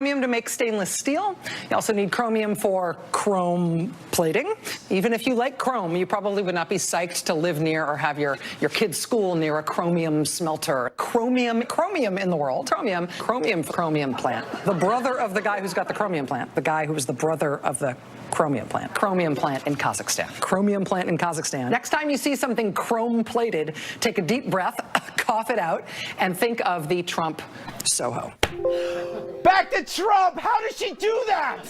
Chromium to make stainless steel. You also need chromium for chrome plating. Even if you like chrome, you probably would not be psyched to live near or have your kid's school near a chromium smelter. Chromium in the world. Chromium plant. The brother of the guy who's got the chromium plant. The guy who was the brother of the chromium plant. Chromium plant in Kazakhstan. Chromium plant in Kazakhstan. Next time you see something chrome plated, take a deep breath, cough it out, and think of the Trump Soho. Back to Trump! How does she do that?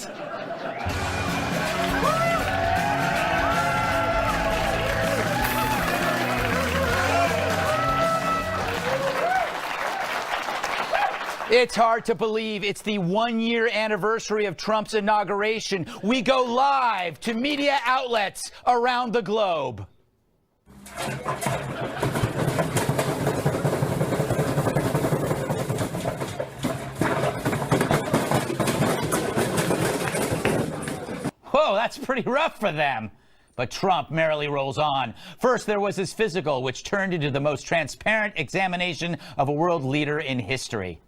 It's hard to believe it's the one-year anniversary of Trump's inauguration. We go live to media outlets around the globe. Whoa, that's pretty rough for them. But Trump merrily rolls on. First, there was his physical, which turned into the most transparent examination of a world leader in history.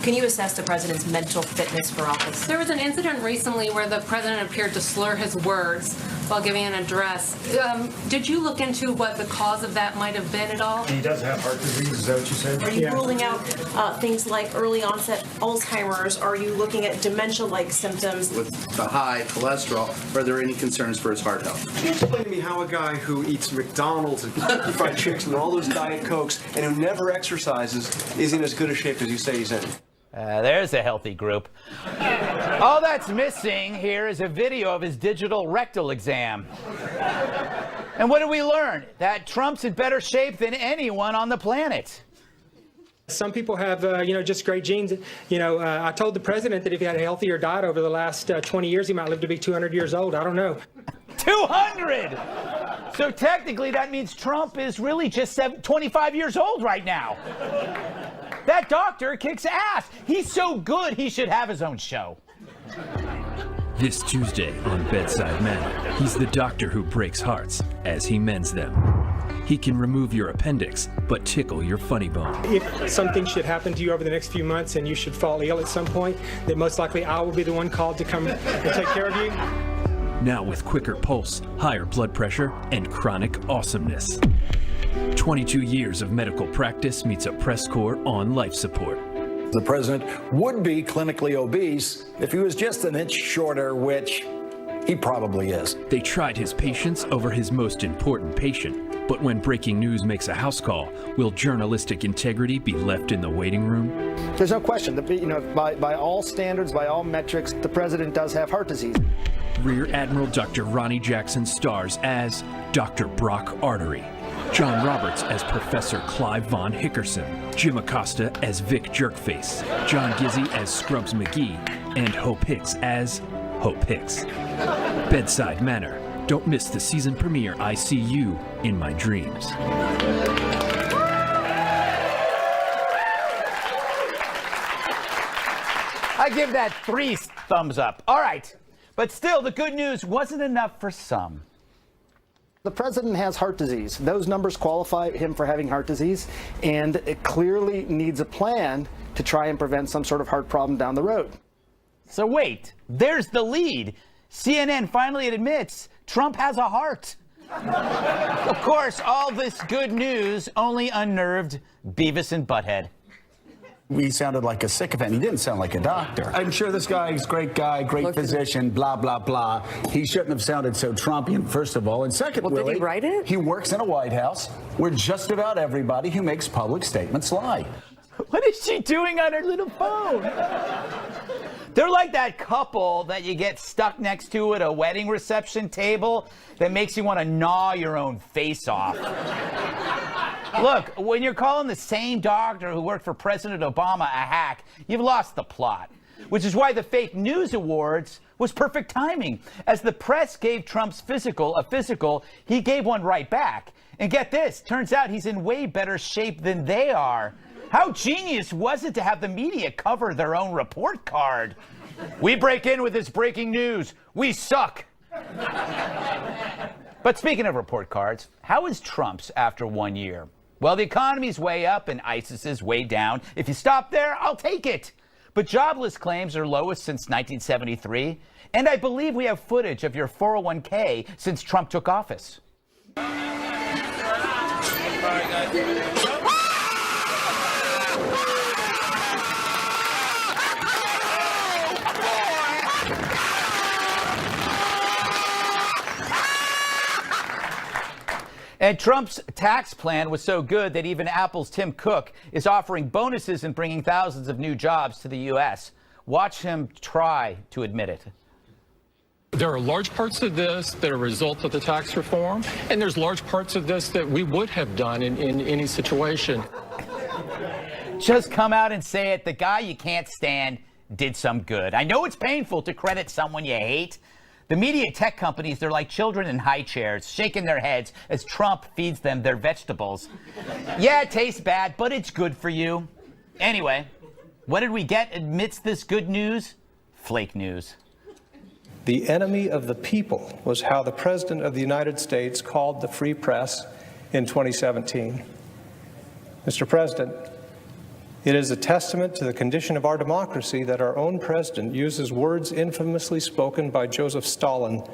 Can you assess the president's mental fitness for office? There was an incident recently where the president appeared to slur his words while giving an address. Did you look into what the cause of that might have been at all? He does have heart disease, is that what you said? Are you ruling out things like early onset Alzheimer's? Are you looking at dementia-like symptoms? With the high cholesterol, are there any concerns for his heart health? Can you explain to me how a guy who eats McDonald's and Kentucky Fried Chicken and all those Diet Cokes and who never exercises is in as good a shape as you say he's in? There's a healthy group. All that's missing here is a video of his digital rectal exam. And what did we learn? That Trump's in better shape than anyone on the planet. Some people have, just great genes. I told the president that if he had a healthier diet over the last 20 years, he might live to be 200 years old. I don't know. 200! So technically that means Trump is really just 25 years old right now. That doctor kicks ass. He's so good, he should have his own show. This Tuesday on Bedside Manner, he's the doctor who breaks hearts as he mends them. He can remove your appendix, but tickle your funny bone. If something should happen to you over the next few months and you should fall ill at some point, then most likely I will be the one called to come and take care of you. Now with quicker pulse, higher blood pressure, and chronic awesomeness. 22 years of medical practice meets a press corps on life support. The president would be clinically obese if he was just an inch shorter, which he probably is. They tried his patience over his most important patient. But when breaking news makes a house call, will journalistic integrity be left in the waiting room? There's no question that, by all standards, by all metrics, the president does have heart disease. Rear Admiral Dr. Ronnie Jackson stars as Dr. Brock Artery. John Roberts as Professor Clive Von Hickerson, Jim Acosta as Vic Jerkface, John Gizzi as Scrubs McGee, and Hope Hicks as Hope Hicks. Bedside Manor. Don't miss the season premiere I See You in My Dreams. I give that 3 thumbs up. All right. But still, the good news wasn't enough for some. The president has heart disease. Those numbers qualify him for having heart disease, and it clearly needs a plan to try and prevent some sort of heart problem down the road. So wait, there's the lead. CNN finally admits Trump has a heart. Of course, all this good news only unnerved Beavis and Butthead. He sounded like a sycophant. He didn't sound like a doctor. I'm sure this guy's a great guy, great physician, blah, blah, blah. He shouldn't have sounded so Trumpian, first of all. And second, Well, did he write it? He works in a White House where just about everybody who makes public statements lie. What is she doing on her little phone? They're like that couple that you get stuck next to at a wedding reception table that makes you want to gnaw your own face off. Look, when you're calling the same doctor who worked for President Obama a hack, you've lost the plot. Which is why the fake news awards was perfect timing. As the press gave Trump's physical a physical, he gave one right back. And get this, turns out he's in way better shape than they are. How genius was it to have the media cover their own report card? We break in with this breaking news. We suck. But speaking of report cards, how is Trump's after 1 year? Well, the economy's way up and ISIS is way down. If you stop there, I'll take it. But jobless claims are lowest since 1973. And I believe we have footage of your 401k since Trump took office. And Trump's tax plan was so good that even Apple's Tim Cook is offering bonuses and bringing thousands of new jobs to the U.S. Watch him try to admit it. There are large parts of this that are a result of the tax reform, and there's large parts of this that we would have done in any situation. Just come out and say it. The guy you can't stand did some good. I know it's painful to credit someone you hate. The media tech companies, they're like children in high chairs, shaking their heads as Trump feeds them their vegetables. Yeah, it tastes bad, but it's good for you. Anyway, what did we get amidst this good news? Flake news. The enemy of the people was how the President of the United States called the free press in 2017. Mr. President, it is a testament to the condition of our democracy that our own president uses words infamously spoken by Joseph Stalin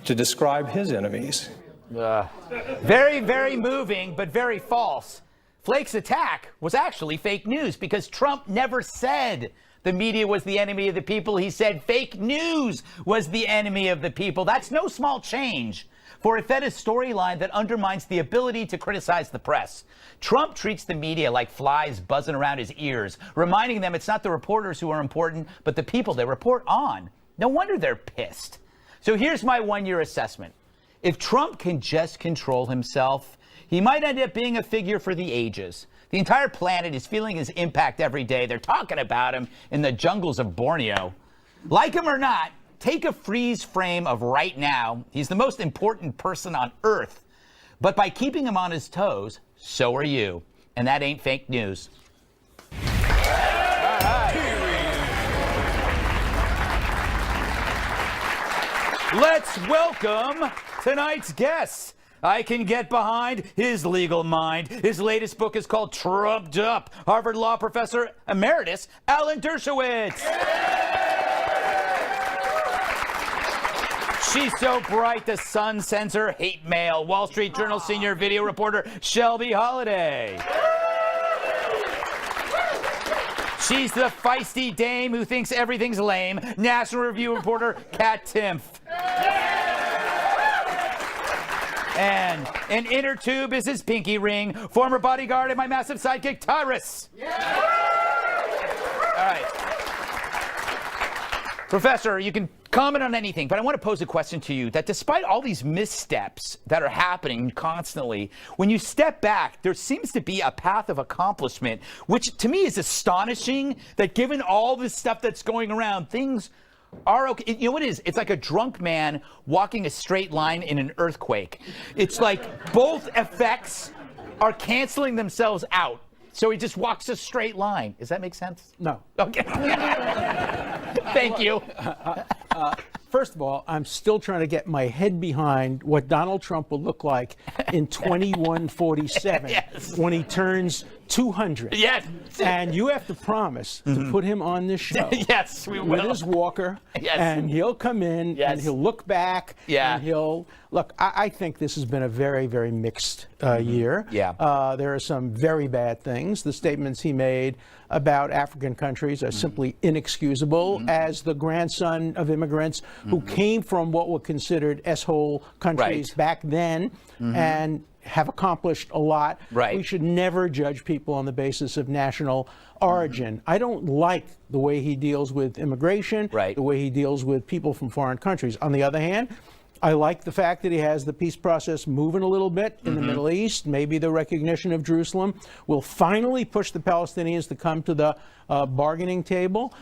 to describe his enemies. Very, very moving, but very false. Flake's attack was actually fake news because Trump never said the media was the enemy of the people. He said fake news was the enemy of the people. That's no small change, for it fed a storyline that undermines the ability to criticize the press. Trump treats the media like flies buzzing around his ears, reminding them it's not the reporters who are important, but the people they report on. No wonder they're pissed. So here's my one-year assessment. If Trump can just control himself, he might end up being a figure for the ages. The entire planet is feeling his impact every day. They're talking about him in the jungles of Borneo. Like him or not, take a freeze frame of right now. He's the most important person on Earth. But by keeping him on his toes, so are you. And that ain't fake news. Let's welcome tonight's guests. I can get behind his legal mind. His latest book is called Trumped Up. Harvard Law Professor Emeritus Alan Dershowitz. She's so bright, the Sun sends her hate mail. Wall Street Journal senior video reporter Shelby Holliday. She's the feisty dame who thinks everything's lame. National Review reporter Kat Timpf. And an inner tube is his pinky ring. Former bodyguard and my massive sidekick, Tyrus. All right. Professor, you can comment on anything, but I want to pose a question to you that despite all these missteps that are happening constantly, when you step back, there seems to be a path of accomplishment, which to me is astonishing that given all this stuff that's going around, things are okay. You know what it is? It's like a drunk man walking a straight line in an earthquake. It's like both effects are canceling themselves out. So he just walks a straight line. Does that make sense? No. Okay. Thank you. First of all, I'm still trying to get my head behind what Donald Trump will look like in 2147 Yes. when he turns 200. Yes. And you have to promise to put him on this show. Yes, we will. With his walker. Yes. And he'll come in and he'll look back. Yeah. And he'll look. I think this has been a very, very mixed year. Yeah. There are some very bad things. The statements he made about African countries are simply inexcusable. As the grandson of immigrants who came from what were considered S-hole countries back then and have accomplished a lot. We should never judge people on the basis of national origin. I don't like the way he deals with immigration, the way he deals with people from foreign countries. On the other hand, I like the fact that he has the peace process moving a little bit in the Middle East. Maybe the recognition of Jerusalem will finally push the Palestinians to come to the bargaining table.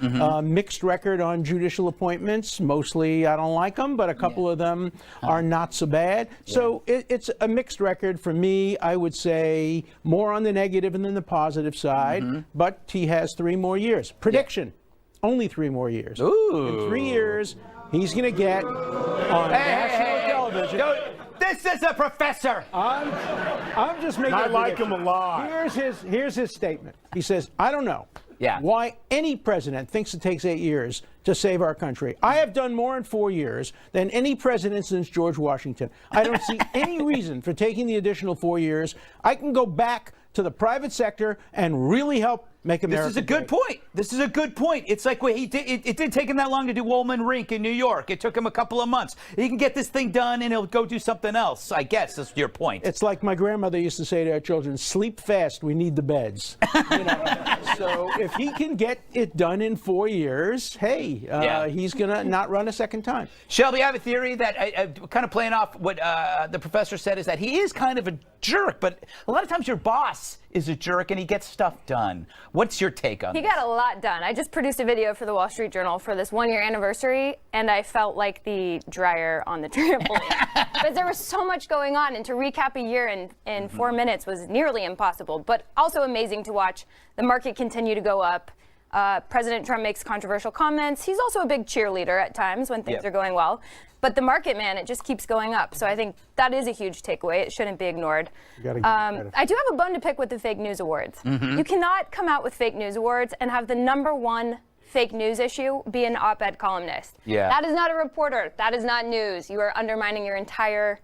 Mixed record on judicial appointments. Mostly I don't like them, but a couple of them are not so bad. So it's a mixed record for me. I would say more on the negative than the positive side, but he has 3 more years. Prediction, only 3 more years. Ooh. In 3 years, he's going to get on national television. This is a professor. I'm just making. I like him a lot. Here's his statement. He says, "I don't know. why any president thinks it takes 8 years to save our country. I have done more in 4 years than any president since George Washington. I don't see any reason for taking the additional 4 years. I can go back to the private sector and really help make America This is a good point. This is a good point. It's like what he did. It didn't take him that long to do Woolman Rink in New York. It took him a couple of months. He can get this thing done and he'll go do something else. I guess that's your point. It's like my grandmother used to say to our children, sleep fast, we need the beds. So if he can get it done in 4 years, hey, he's going to not run a second time. Shelby, I have a theory that, kind of playing off what the professor said, is that he is kind of a jerk, but a lot of times your boss is a jerk and he gets stuff done. What's your take on He this? got a lot done. I just produced a video for the Wall Street Journal for this 1-year anniversary, and I felt like the dryer on the trampoline. Because there was so much going on, and to recap a year in 4 minutes was nearly impossible, but also amazing to watch the market continue to go up. President Trump makes controversial comments. He's also a big cheerleader at times when things are going well. But the market, man, it just keeps going up. So I think that is a huge takeaway. It shouldn't be ignored. I do have a bone to pick with the fake news awards. You cannot come out with fake news awards and have the #1 fake news issue be an op-ed columnist. That is not a reporter. That is not news. You are undermining your entire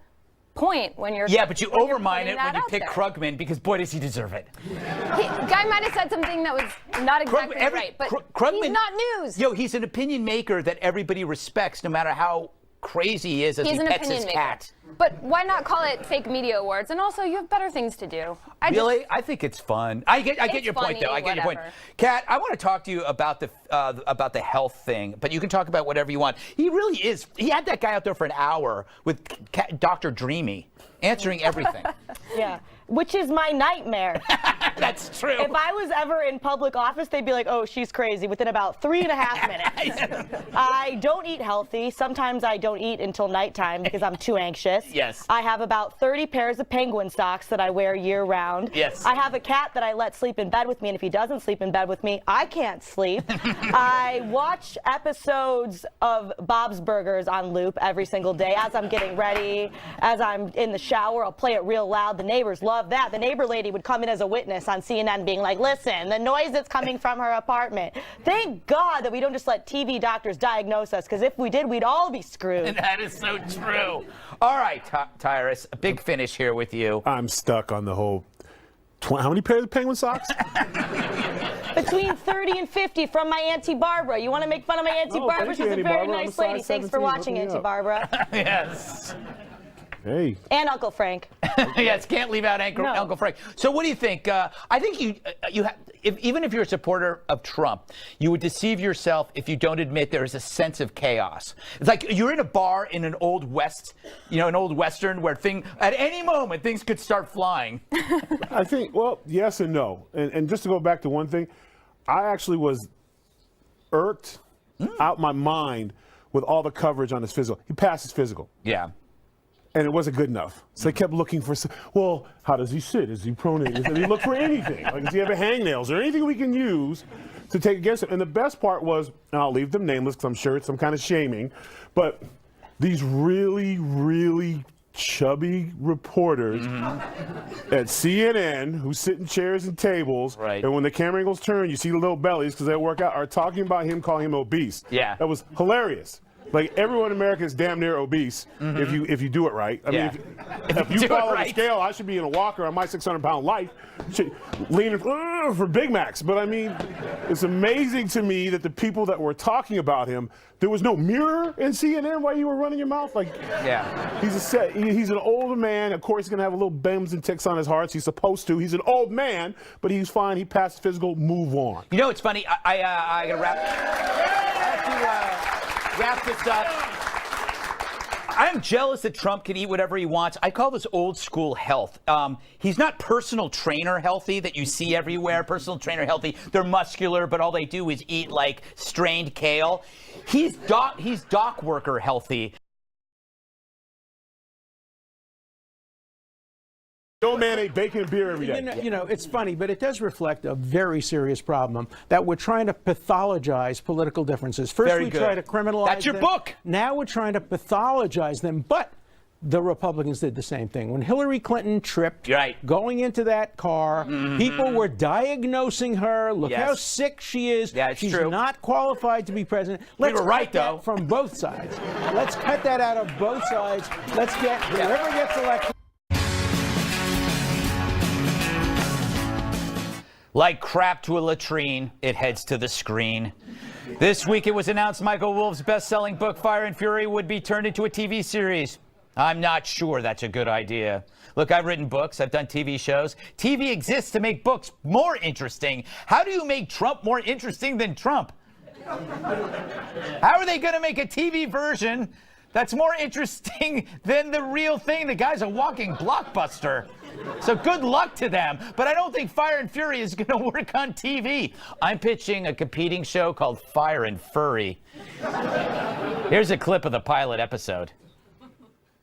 point when you're but you overmine it when you pick Krugman, because boy does he deserve it. Guy might have said something that was not exactly right, but Krugman, he's not news. He's an opinion maker that everybody respects, no matter how crazy he is as he pets his cat. But why not call it fake media awards? And also, you have better things to do. I think it's fun. I get your point, though. I get your point. Kat, I want to talk to you about the health thing, but you can talk about whatever you want. He really is. He had that guy out there for an hour with Dr. Dreamy answering everything. Which is my nightmare. That's true. If I was ever in public office, they'd be like, oh, she's crazy, within about 3.5 minutes. I don't eat healthy. Sometimes I don't eat until nighttime because I'm too anxious. I have about 30 pairs of penguin socks that I wear year-round. I have a cat that I let sleep in bed with me, and if he doesn't sleep in bed with me, I can't sleep. I watch episodes of Bob's Burgers on loop every single day as I'm getting ready, as I'm in the shower. I'll play it real loud. The neighbors love that. The neighbor lady would come in as a witness on CNN being like, listen, the noise that's coming from her apartment. Thank God that we don't just let TV doctors diagnose us, because if we did, we'd all be screwed. That is so true. All right, Tyrus, a big finish here with you. I'm stuck on the whole, how many pairs of penguin socks? Between 30 and 50 from my Auntie Barbara. You want to make fun of my Auntie Barbara? She's a very nice lady. Thanks for watching, Auntie Barbara. Yes. Hey. And Uncle Frank. Yes, can't leave out Uncle Frank. So what do you think? I think you have, even if you're a supporter of Trump, you would deceive yourself if you don't admit there is a sense of chaos. It's like you're in a bar in an old West, an old Western where at any moment things could start flying. I think, well, yes and no. And just to go back to one thing, I actually was irked out my mind with all the coverage on his physical. He passed his physical. Yeah. And it wasn't good enough. So they kept looking for, well, how does he sit? Is he prone? Does he look for anything? Like, does he have hangnails or anything we can use to take against him? And the best part was, and I'll leave them nameless because I'm sure it's some kind of shaming, but these really, really chubby reporters at CNN who sit in chairs and tables, and when the camera angles turn, you see the little bellies because they work out, are talking about him, calling him obese. Yeah. That was hilarious. Like, everyone in America is damn near obese if you do it right. I mean, if you follow the scale, I should be in a walker on my 600-pound life, leaning for Big Macs. But I mean, it's amazing to me that the people that were talking about him, there was no mirror in CNN while you were running your mouth. Like, he's an older man. Of course, he's gonna have a little bends and ticks on his heart. He's supposed to. He's an old man, but he's fine. He passed physical. Move on. You know, it's funny. I gotta wrap this up. I'm jealous that Trump can eat whatever he wants. I call this old school health. He's not personal trainer healthy that you see everywhere. Personal trainer healthy. They're muscular, but all they do is eat like strained kale. He's dock worker healthy. Old man ate bacon and beer every day. It's funny, but it does reflect a very serious problem that we're trying to pathologize political differences. First, we try to criminalize them. That's your book. Now we're trying to pathologize them. But the Republicans did the same thing. When Hillary Clinton tripped going into that car, people were diagnosing her. Look how sick she is. Yeah, it's She's true. not qualified to be president. We Let's were right, cut that though. from both sides. Let's cut that out of both sides. Let's get whoever gets elected. Like crap to a latrine, it heads to the screen. This week it was announced Michael Wolff's best-selling book, Fire and Fury, would be turned into a TV series. I'm not sure that's a good idea. Look, I've written books, I've done TV shows. TV exists to make books more interesting. How do you make Trump more interesting than Trump? How are they going to make a TV version that's more interesting than the real thing? The guy's a walking blockbuster. So good luck to them. But I don't think Fire and Fury is going to work on TV. I'm pitching a competing show called Fire and Furry. Here's a clip of the pilot episode.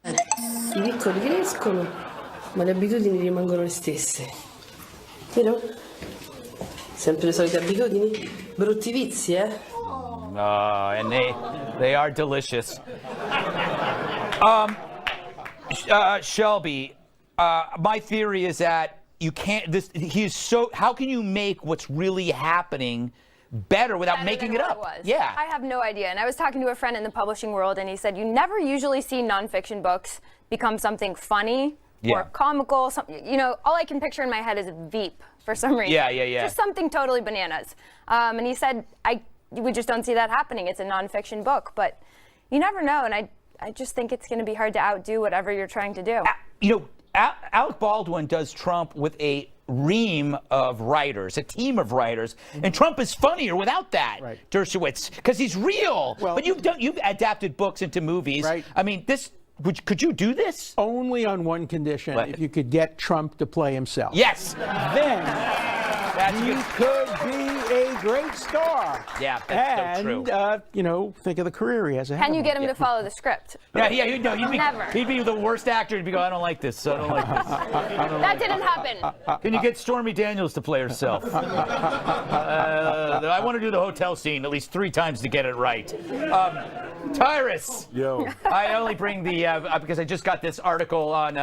I piccoli crescono, ma le abitudini rimangono le stesse. Vero? Sempre le solite abitudini? Brutti vizi, eh? And they are delicious. Shelby, my theory is that you can't. How can you make what's really happening better without making it up? Yeah. I have no idea. And I was talking to a friend in the publishing world, and he said you never usually see nonfiction books become something funny or comical. You know, all I can picture in my head is Veep for some reason. Yeah. Just something totally bananas. And he said we just don't see that happening. It's a nonfiction book, but you never know. And I just think it's going to be hard to outdo whatever you're trying to do. You know, Alec Baldwin does Trump with a ream of writers, a team of writers, and Trump is funnier without that, Dershowitz, because he's real. Well, but you've adapted books into movies. I mean, could you do this? Only on one condition: if you could get Trump to play himself. Yes. Then he could be a great star. Yeah, that's so true. And you know, think of the career he has ahead. Can you get him to follow the script? He'd be the worst actor. He'd be going, I don't like this. I don't like this. That didn't happen. Can you get Stormy Daniels to play herself? I want to do the hotel scene at least 3 times to get it right. Tyrus. Yo. I only bring the because I just got this article on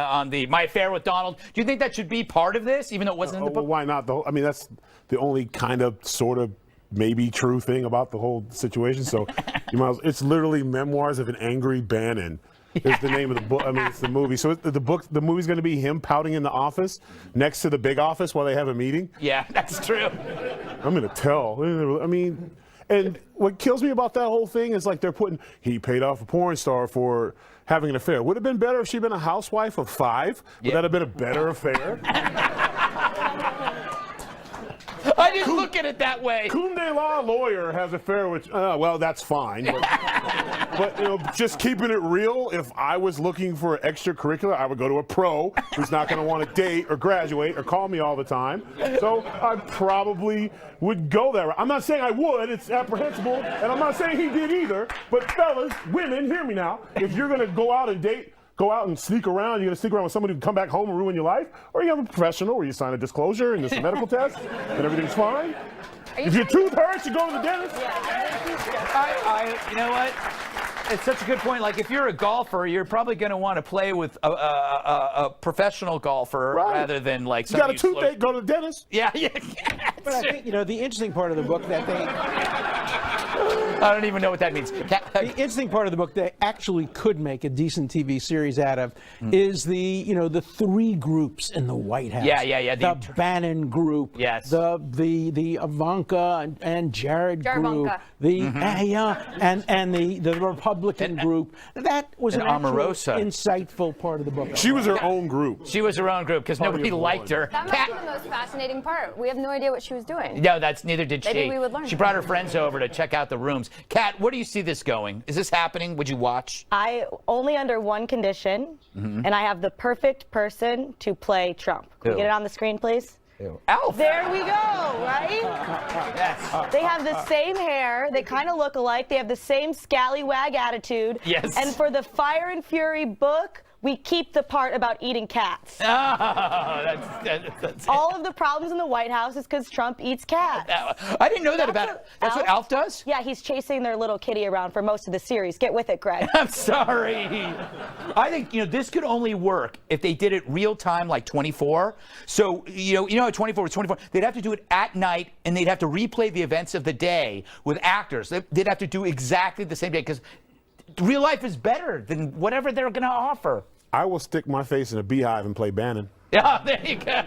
My Affair with Donald. Do you think that should be part of this, even though it wasn't in the book? Why not? I mean, that's the only kind of sort of maybe true thing about the whole situation. So it's literally Memoirs of an Angry Bannon. Is the name of the book. I mean, it's the movie. So the movie's going to be him pouting in the office next to the big office while they have a meeting. Yeah, that's true. I'm going to tell. I mean, and what kills me about that whole thing is like he paid off a porn star for having an affair. Would it have been better if she'd been a housewife of 5? Would that have been a better affair? I didn't look at it that way. Kunde Law lawyer has an affair with, well, that's fine. But you know, just keeping it real, if I was looking for an extracurricular, I would go to a pro who's not going to want to date or graduate or call me all the time. So I probably would go that route. I'm not saying I would. It's apprehensible. And I'm not saying he did either. But fellas, women, hear me now. If you're going to go out and date, go out and sneak around, you're going to sneak around with somebody who can come back home and ruin your life? Or you have a professional where you sign a disclosure and there's a medical test and everything's fine? If your tooth hurts, you go to the dentist? You know what? It's such a good point. Like, if you're a golfer, you're probably going to want to play with a professional golfer rather than like you got a toothache, go to the dentist. Yeah. But I think, you know, the interesting part of the book that I don't even know what that means. The interesting part of the book they actually could make a decent TV series out of is the 3 groups in the White House. Yeah. The Bannon group. Yes. The Ivanka and Jared group. And the Republican group. That was an actual insightful part of the book. She was her own group. She was her own group because nobody liked her. That might be the most fascinating part. We have no idea what she was doing. No, neither did she. Maybe we would learn. She brought her friends over to check out the rooms. Kat, where do you see this going? Is this happening? Would you watch? I only under one condition, and I have the perfect person to play Trump. Can we get it on the screen, please? Alf. There we go, right? Yes. They have the same hair. They kind of look alike. They have the same scallywag attitude. Yes. And for the Fire and Fury book, we keep the part about eating cats. Oh, that's All of the problems in the White House is because Trump eats cats. I didn't know that about it. That's what Alf does? Yeah, he's chasing their little kitty around for most of the series. Get with it, Greg. I'm sorry. I think, this could only work if they did it real time, like 24. So, you know, at 24 was 24. They'd have to do it at night, and they'd have to replay the events of the day with actors. They'd have to do exactly the same day, because real life is better than whatever they're going to offer. I will stick my face in a beehive and play Bannon. Yeah, there you go.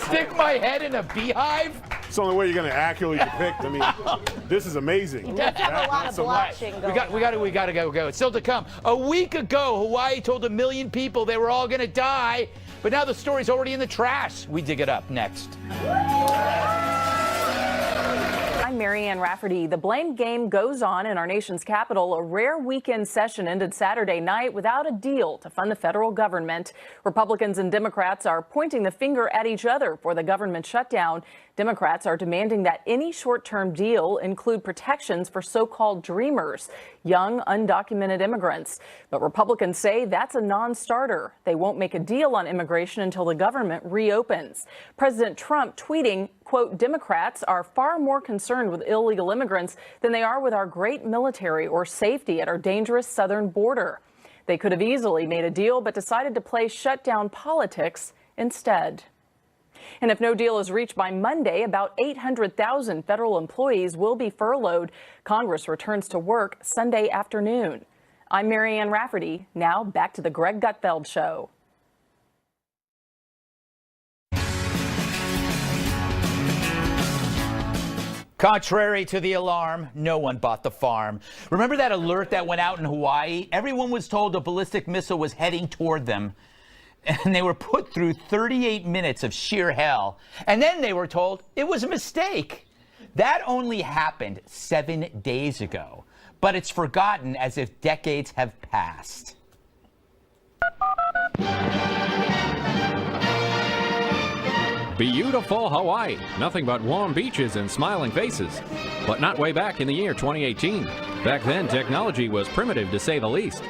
Stick my head in a beehive? It's the only way you're going to accurately depict. I mean, this is amazing. He does have a lot of blushing going on. We got to go. It's still to come. A week ago, Hawaii told 1 million people they were all going to die, but now the story's already in the trash. We dig it up next. I'm Marianne Rafferty. The blame game goes on in our nation's capital. A rare weekend session ended Saturday night without a deal to fund the federal government. Republicans and Democrats are pointing the finger at each other for the government shutdown. Democrats are demanding that any short-term deal include protections for so-called dreamers, young, undocumented immigrants. But Republicans say that's a non-starter. They won't make a deal on immigration until the government reopens. President Trump tweeting, quote, Democrats are far more concerned with illegal immigrants than they are with our great military or safety at our dangerous southern border. They could have easily made a deal, but decided to play shutdown politics instead. And if no deal is reached by Monday, about 800,000 federal employees will be furloughed. Congress returns to work Sunday afternoon. I'm Marianne Rafferty. Now back to the Greg Gutfeld Show. Contrary to the alarm, no one bought the farm. Remember that alert that went out in Hawaii? Everyone was told a ballistic missile was heading toward them. And they were put through 38 minutes of sheer hell. And then they were told it was a mistake. That only happened 7 days ago. But it's forgotten as if decades have passed. Beautiful Hawaii. Nothing but warm beaches and smiling faces. But not way back in the year 2018. Back then, technology was primitive to say the least.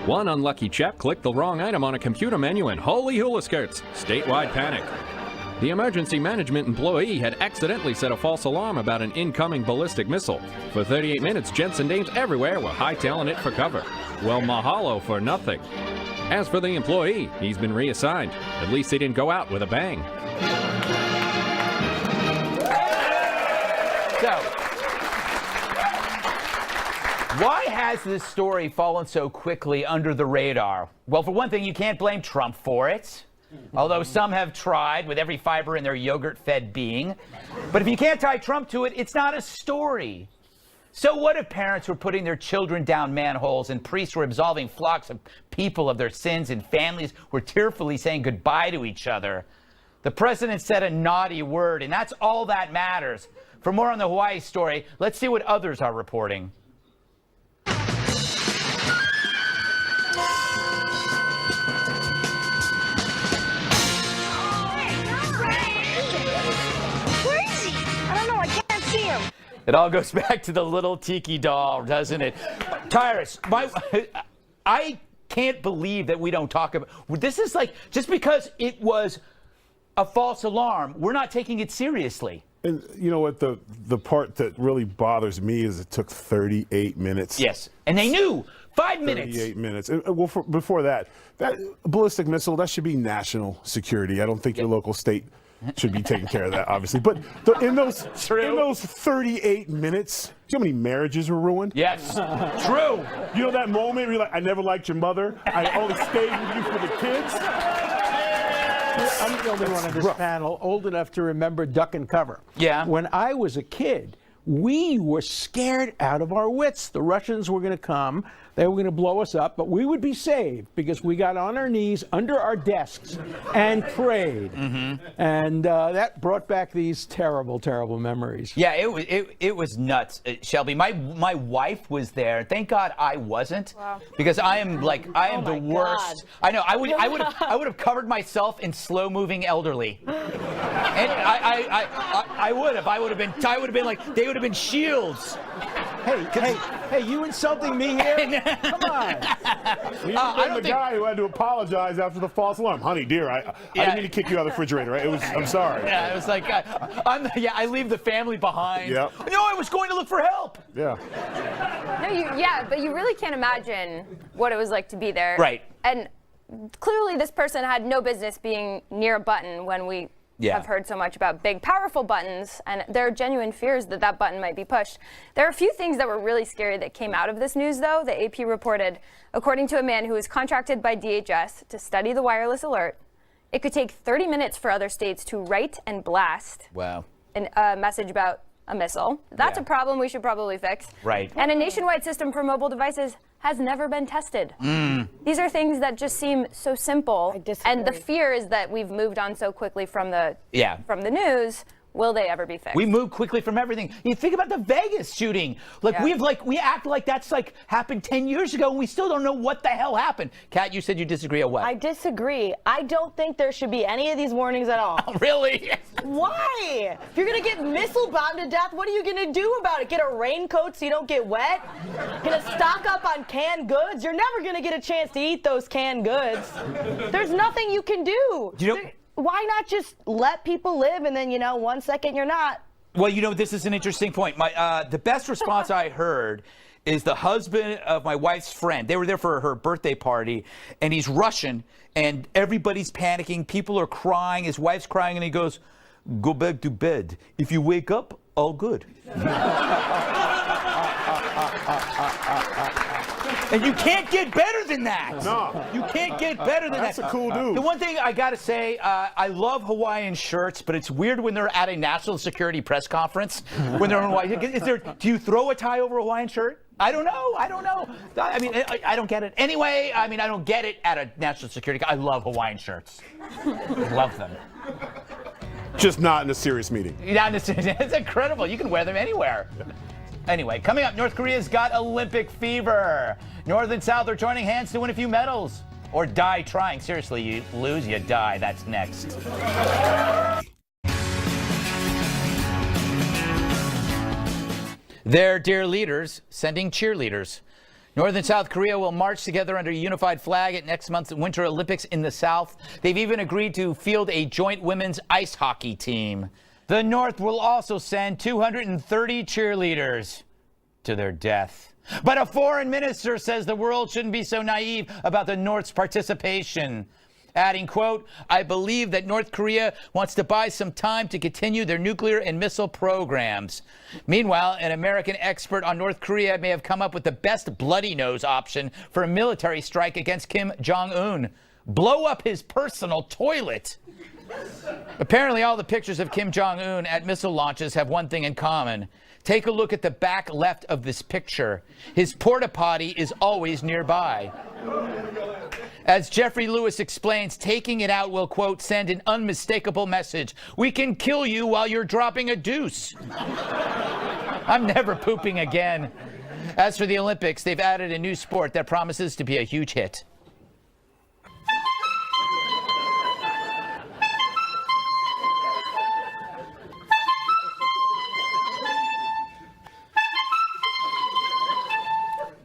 One unlucky chap clicked the wrong item on a computer menu and holy hula skirts, statewide panic. The emergency management employee had accidentally set a false alarm about an incoming ballistic missile. For 38 minutes, gents and dames everywhere were hightailing it for cover. Well, mahalo for nothing. As for the employee, he's been reassigned. At least he didn't go out with a bang. So, why has this story fallen so quickly under the radar? Well, for one thing, you can't blame Trump for it. Although some have tried with every fiber in their yogurt-fed being. But if you can't tie Trump to it, it's not a story. So what if parents were putting their children down manholes and priests were absolving flocks of people of their sins and families were tearfully saying goodbye to each other? The president said a naughty word, and that's all that matters. For more on the Hawaii story, let's see what others are reporting. It all goes back to the little tiki doll, doesn't it? Tyrus, I can't believe that we don't talk about this. Is like, just because it was a false alarm, we're not taking it seriously. And you know what, the part that really bothers me is it took 38 minutes. Yes, and they knew 5 minutes. 38 minutes. Well, before that ballistic missile, that should be national security. I don't think your local state should be taking care of that, obviously. But in those 38 minutes, do you know how many marriages were ruined? Yes, true. You know that moment where you're like, I never liked your mother. I only stayed with you for the kids. I'm the only one on this panel old enough to remember duck and cover. Yeah. When I was a kid, we were scared out of our wits. The Russians were going to come. They were going to blow us up, but we would be saved because we got on our knees under our desks and prayed. Mm-hmm. And that brought back these terrible, terrible memories. Yeah, it was nuts, Shelby. My wife was there. Thank God I wasn't, because I am the worst. I know. I would have covered myself in slow-moving elderly. And I would have been like, they would would have been shields. Hey, you insulting me here? Come on. He's the guy who had to apologize after the false alarm. Honey, dear, I didn't mean to kick you out of the refrigerator. Right? I'm sorry. Yeah, it was like, I leave the family behind. Yep. No, I was going to look for help. Yeah. No, but you really can't imagine what it was like to be there. Right. And clearly this person had no business being near a button when we have heard so much about big, powerful buttons, and there are genuine fears that that button might be pushed. There are a few things that were really scary that came out of this news, though. The AP reported, according to a man who was contracted by DHS to study the wireless alert, it could take 30 minutes for other states to write and blast a message about a missile. That's a problem we should probably fix. Right. And a nationwide system for mobile devices has never been tested. These are things that just seem so simple. And the fear is that we've moved on so quickly from the news. Will they ever be fixed? We move quickly from everything. You think about the Vegas shooting. We act like that's happened 10 years ago, and we still don't know what the hell happened. Kat, you said you disagree on what? I disagree. I don't think there should be any of these warnings at all. Oh, really? Why? If you're gonna get missile bombed to death, what are you gonna do about it? Get a raincoat so you don't get wet? Gonna stock up on canned goods? You're never gonna get a chance to eat those canned goods. There's nothing you can do. Why not just let people live and then, 1 second you're not? Well, this is an interesting point. The best response I heard is the husband of my wife's friend. They were there for her birthday party, and he's Russian, and everybody's panicking. People are crying. His wife's crying, and he goes, "Go back to bed. If you wake up, all good." And you can't get better than that. No. You can't get better than that. That's a cool dude. The one thing I got to say, I love Hawaiian shirts, but it's weird when they're at a national security press conference. When they're in Hawaii. Do you throw a tie over a Hawaiian shirt? I don't know. I mean, I don't get it. Anyway, I don't get it at a national security. I love Hawaiian shirts. Love them. Just not in a serious meeting. It's incredible. You can wear them anywhere. Anyway, coming up, North Korea's got Olympic fever. North and South are joining hands to win a few medals. Or die trying. Seriously, you lose, you die. That's next. Their dear leaders sending cheerleaders. North and South Korea will march together under a unified flag at next month's Winter Olympics in the South. They've even agreed to field a joint women's ice hockey team. The North will also send 230 cheerleaders to their death. But a foreign minister says the world shouldn't be so naive about the North's participation. Adding, quote, "I believe that North Korea wants to buy some time to continue their nuclear and missile programs." Meanwhile, an American expert on North Korea may have come up with the best bloody nose option for a military strike against Kim Jong-un. Blow up his personal toilet. Apparently, all the pictures of Kim Jong-un at missile launches have one thing in common. Take a look at the back left of this picture. His porta potty is always nearby. As Jeffrey Lewis explains, taking it out will, quote, "send an unmistakable message. We can kill you while you're dropping a deuce." I'm never pooping again. As for the Olympics, they've added a new sport that promises to be a huge hit.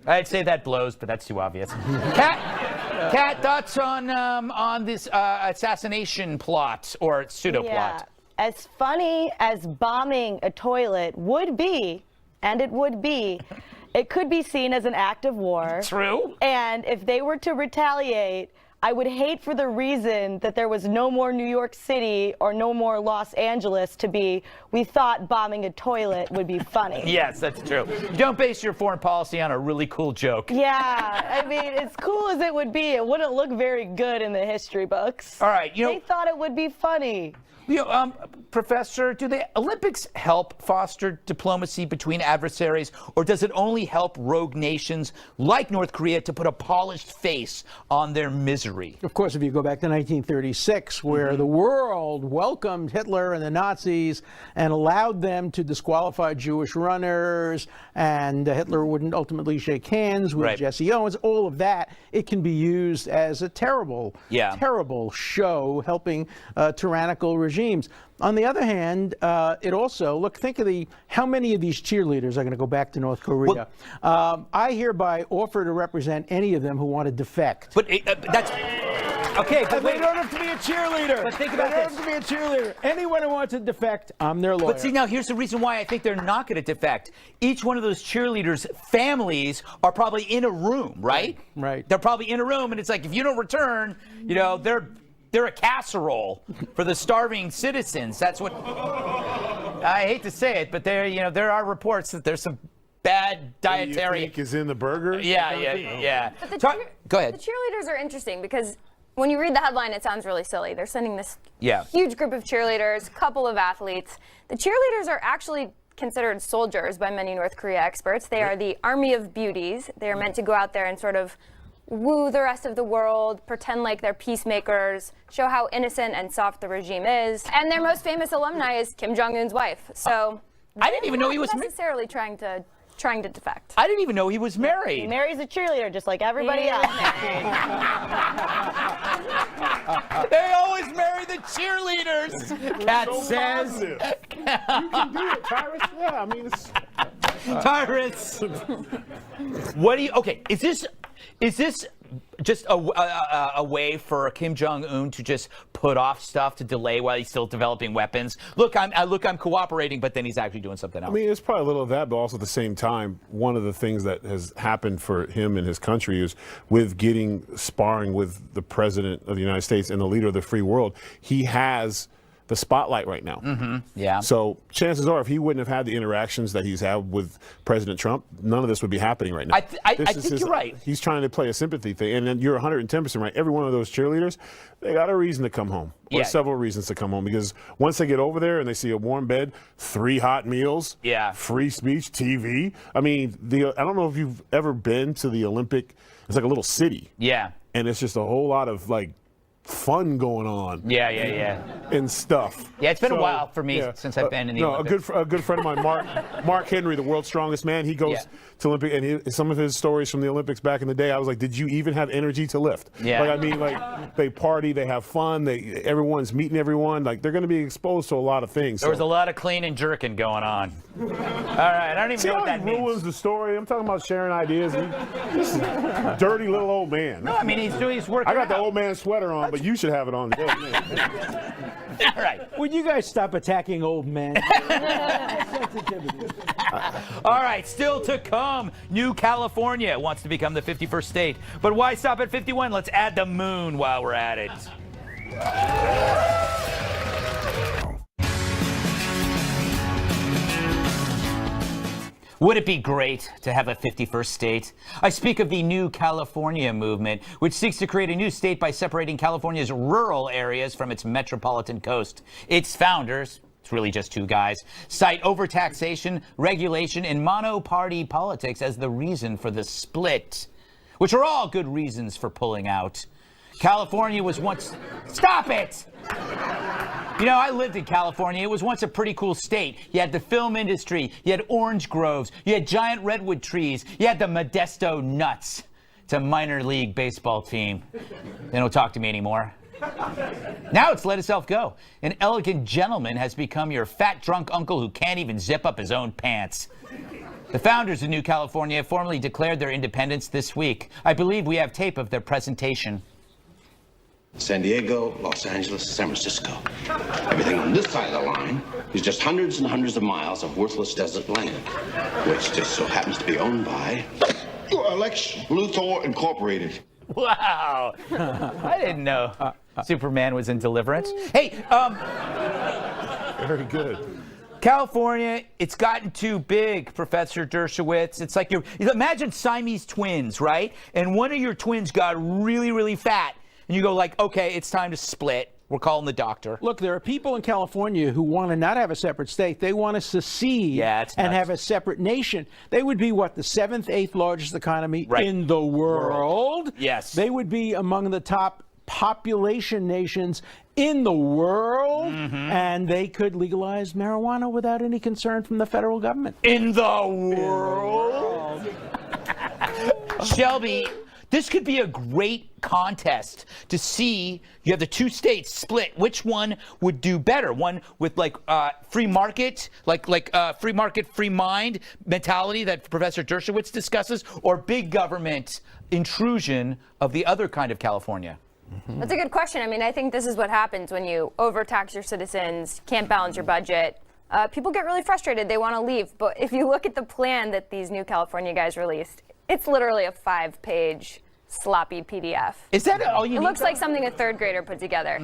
I'd say that blows, but that's too obvious. Kat, thoughts on this assassination plot or pseudo plot? As funny as bombing a toilet would be, and it would be, it could be seen as an act of war. True. And if they were to retaliate, I would hate for the reason that there was no more New York City or no more Los Angeles to be, we thought bombing a toilet would be funny. Yes, that's true. You don't base your foreign policy on a really cool joke. Yeah, I mean, as cool as it would be, it wouldn't look very good in the history books. All right, they thought it would be funny. Professor, do the Olympics help foster diplomacy between adversaries, or does it only help rogue nations like North Korea to put a polished face on their misery? Of course, if you go back to 1936, where the world welcomed Hitler and the Nazis and allowed them to disqualify Jewish runners, and Hitler wouldn't ultimately shake hands with Jesse Owens, all of that, it can be used as a terrible, terrible show helping tyrannical regimes regimes. On the other hand, it also, think of how many of these cheerleaders are going to go back to North Korea. I hereby offer to represent any of them who want to defect. But that's... Okay, but they don't have to be a cheerleader. But think about this. They don't have to be a cheerleader. Anyone who wants to defect, I'm their lawyer. But see, now here's the reason why I think they're not going to defect. Each one of those cheerleaders' families are probably in a room, right? Right. They're probably in a room, and it's like, if you don't return, they're a casserole for the starving citizens. That's what... I hate to say it, but there are reports that there's some bad dietary... You think is in the burger? Yeah. But Go ahead. The cheerleaders are interesting because when you read the headline, it sounds really silly. They're sending this huge group of cheerleaders, couple of athletes. The cheerleaders are actually considered soldiers by many North Korea experts. They are the army of beauties. They are meant to go out there and sort of woo the rest of the world, pretend like they're peacemakers, show how innocent and soft the regime is. And their most famous alumni is Kim Jong-un's wife. So I didn't even know he was necessarily trying to defect. I didn't even know he was married. He marries a cheerleader just like everybody else. They always marry the cheerleaders. Kat says. You can do it, Tyrus. Yeah, I mean, it's... Tyrus. What do you... Okay, is this just a way for Kim Jong-un to just put off stuff to delay while he's still developing weapons? Look, I'm cooperating, but then he's actually doing something else. I mean, it's probably a little of that, but also at the same time, one of the things that has happened for him and his country is with getting sparring with the president of the United States and the leader of the free world, he has the spotlight right now. Yeah. So chances are, if he wouldn't have had the interactions that he's had with President Trump, none of this would be happening right now. I think you're right. He's trying to play a sympathy thing, and then you're 110% right. Every one of those cheerleaders, they got a reason to come home, or several reasons to come home, because once they get over there and they see a warm bed, 3 hot meals, free speech, TV. I mean, I don't know if you've ever been to the Olympic. It's like a little city. Yeah. And it's just a whole lot of fun going on. Yeah. And stuff. Yeah, it's been a while for me since I've been in the Olympics. A good friend of mine, Mark Henry, the world's strongest man, he goes to Olympic, and some of his stories from the Olympics back in the day, I was like, did you even have energy to lift? Yeah. They party, they have fun, everyone's meeting everyone, they're going to be exposed to a lot of things. There was a lot of clean and jerking going on. All right, I don't even know what that means. Ruins the story. I'm talking about sharing ideas. This is a dirty little old man. No, I mean, he's working. I got the old man sweater on, but you should have it on. All right. Would you guys stop attacking old men? All right, still to come. New California wants to become the 51st state. But why stop at 51? Let's add the moon while we're at it. Would it be great to have a 51st state? I speak of the New California movement, which seeks to create a new state by separating California's rural areas from its metropolitan coast. Its founders, it's really just 2 guys, cite overtaxation, regulation, and mono-party politics as the reason for the split, which are all good reasons for pulling out. California was once... Stop it! I lived in California. It was once a pretty cool state. You had the film industry. You had orange groves. You had giant redwood trees. You had the Modesto Nuts. It's a minor league baseball team. They don't talk to me anymore. Now it's let itself go. An elegant gentleman has become your fat, drunk uncle who can't even zip up his own pants. The founders of New California formally declared their independence this week. I believe we have tape of their presentation. San Diego, Los Angeles, San Francisco. Everything on this side of the line is just hundreds and hundreds of miles of worthless desert land, which just so happens to be owned by Lex Luthor Incorporated. Wow. I didn't know Superman was in Deliverance. Hey, Very good. California, it's gotten too big, Professor Dershowitz. It's like you imagine Siamese twins, right? And one of your twins got really, really fat. And you go okay, it's time to split. We're calling the doctor. Look, there are people in California who want to not have a separate state. They want to secede and have a separate nation. They would be, the 7th, 8th largest economy in the world? Yes. They would be among the top population nations in the world, and they could legalize marijuana without any concern from the federal government. In the world? Shelby, This could be a great contest to see. You have the two states split. Which one would do better? One with like free market, free market, free mind mentality that Professor Dershowitz discusses, or big government intrusion of the other kind of California? That's a good question. I mean, I think this is what happens when you overtax your citizens, can't balance your budget. People get really frustrated. They want to leave. But if you look at the plan that these new California guys released, it's literally a 5-page sloppy PDF. Is that all you need? It looks like something a third grader put together.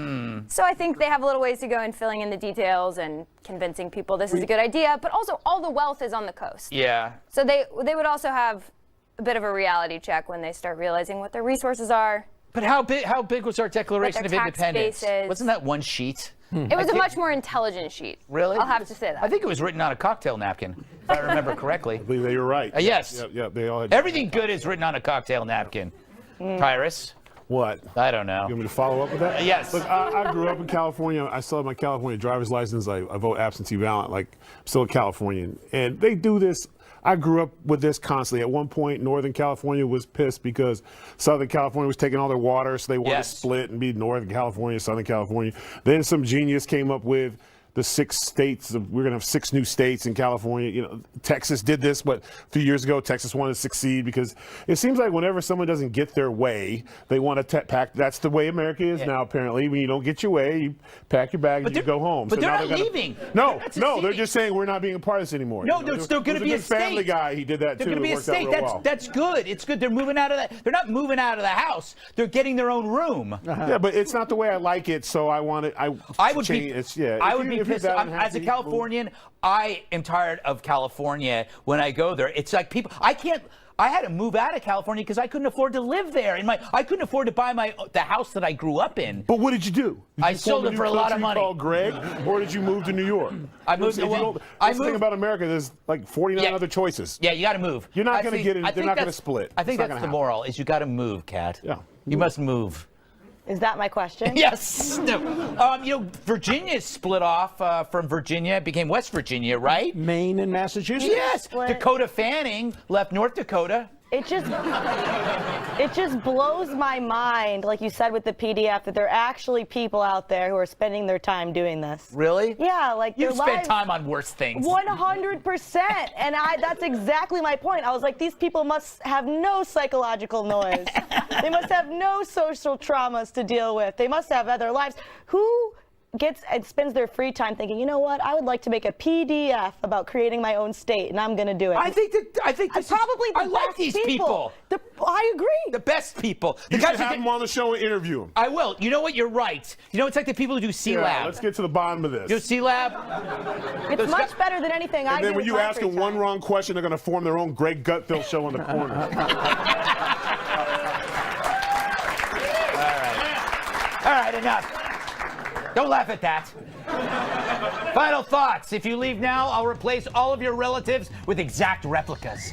So I think they have a little ways to go in filling in the details and convincing people this is a good idea. But also, all the wealth is on the coast. Yeah. So they would also have a bit of a reality check when they start realizing what their resources are. But how big was our Declaration of Independence? Bases. Wasn't that one sheet? It was a much more intelligent sheet. Really? I'll have to say that. I think it was written on a cocktail napkin, if I remember correctly. I believe that you're right. Yes. Yeah, they all had. Everything good is written on a cocktail napkin. Tyrus? What? I don't know. You want me to follow up with that? Yes. Look, I grew up in California. I still have my California driver's license. I vote absentee ballot. Like, I'm still a Californian. And they do this. I grew up with this constantly. At one point, Northern California was pissed because Southern California was taking all their water, so they wanted to split and be Northern California, Southern California. Then some genius came up with the 6 states. We're going to have 6 new states in California. You know, Texas did this, but a few years ago, Texas wanted to succeed because it seems like whenever someone doesn't get their way, they want to pack. That's the way America is now, apparently. When you don't get your way, you pack your bags and you go home. But So they're now not leaving. No, they're just saying we're not being a part of this anymore. No, there's still going to be a state. Family Guy, he did that too. They're going to be a state. That's good. It's good. They're moving out of that. They're not moving out of the house. They're getting their own room. Yeah, but it's not the way I like it, so I want it. I would be. I would be pissed. As a Californian, I am tired of California when I go there. It's like people. I had to move out of California because I couldn't afford to live there. I couldn't afford to buy the house that I grew up in. But what did you do? I sold it for a lot of money. Called Greg, or did you move to New York? I moved. That's the thing about America. There's like 49 other choices. Yeah, you got to move. You're not going to get it. They're not going to split. I think that's the moral. Is you got to move, Kat. Yeah. You must move. Is that my question? Yes. No. Virginia split off from Virginia. It became West Virginia, right? Maine and Massachusetts. Yes. Dakota Fanning left North Dakota. It just blows my mind, like you said with the PDF, that there are actually people out there who are spending their time doing this. Really? Yeah, like You've spent time on worse things. 100%. And that's exactly my point. I was like, these people must have no psychological noise. They must have no social traumas to deal with. They must have other lives. Who gets and spends their free time thinking, you know what, I would like to make a PDF about creating my own state, and I'm going to do it. I think this probably the I like best these people. I agree. The best people. You should have them on the show and interview them. I will. You know what? You're right. You know, it's like the people who do C-Lab. Let's get to the bottom of this. Do C-Lab? It's much better than anything I do. And then when you with my ask free them one time. wrong question, they're going to form their own Greg Gutfeld show in the corner. All right, enough. Don't laugh at that. Final thoughts. If you leave now, I'll replace all of your relatives with exact replicas.